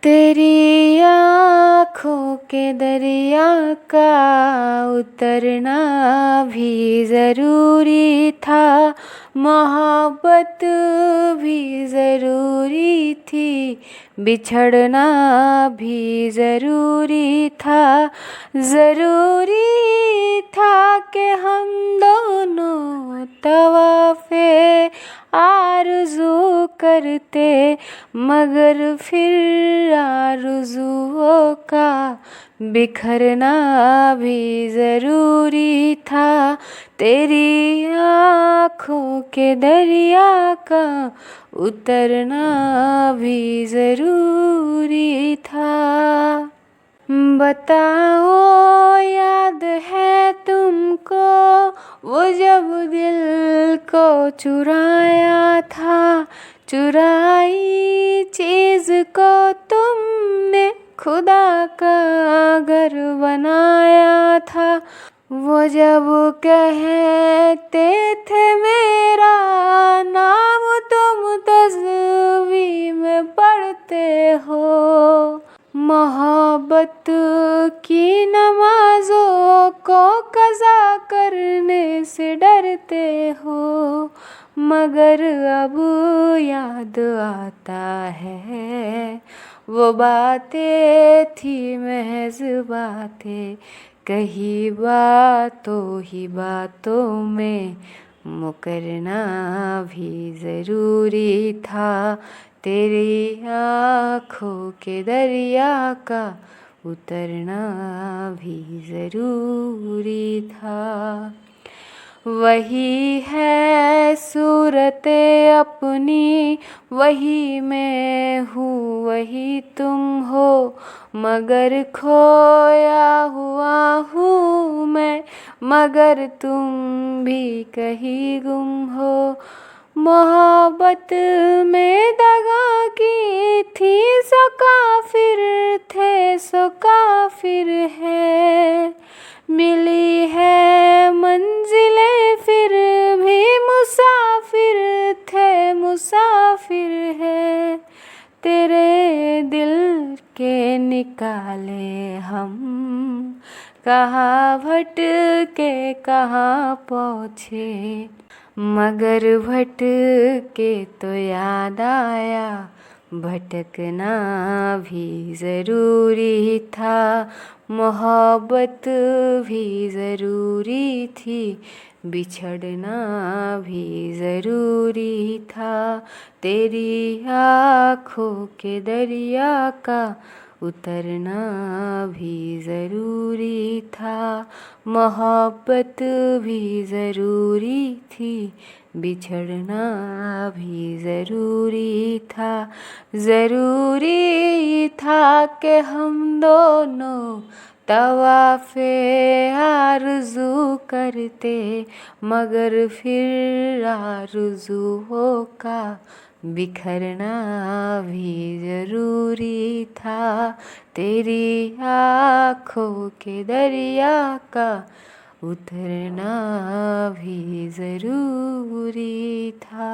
तेरी आँखों के दरिया का उतरना भी ज़रूरी था, मोहब्बत भी ज़रूरी थी, बिछड़ना भी ज़रूरी था। ज़रूरी था कि हम दोनों तवाफ़े आरज़ू करते, मगर फिर आरज़ुओं का बिखरना भी ज़रूरी था। तेरी आँखों के दरिया का उतरना भी ज़रूरी था। बताओ याद है तुमको वो जब दिल को चुराया था, चुराई चीज़ को तुमने खुदा का घर बनाया था। वो जब कहते थे मेरा नाम तुम तस्वीर में पढ़ते हो, मोहब्बत की नमाज़ों को क़ज़ा करने से डरते हो, मगर अब याद आता है वो बातें थी महज़ बातें, कही बातों ही बातों में मुकरना भी ज़रूरी था। तेरी आँखों के दरिया का उतरना भी ज़रूरी था। वही है सूरत अपनी, वही मैं हूँ वही तुम हो, मगर खोया हुआ हूँ मैं, मगर तुम भी कहीं गुम हो। मोहब्बत में दगा की थी सो काफिर थे सो काफिर है, मिली है मंजिलें फिर भी मुसाफिर थे मुसाफिर है। तेरे दिल के निकाले हम कहाँ भटके कहाँ पहुँचे, मगर भटके तो याद आया भटकना भी ज़रूरी था। मोहब्बत भी ज़रूरी थी, बिछड़ना भी ज़रूरी था। तेरी आँखों के दरिया का उतरना भी ज़रूरी था, मोहब्बत भी ज़रूरी थी, बिछड़ना भी ज़रूरी था। ज़रूरी था कि हम दोनों तवाफ़े आरज़ू करते, मगर फिर आरज़ुओं का बिखरना भी ज़रूरी था। तेरी आँखों के दरिया का उतरना भी ज़रूरी था।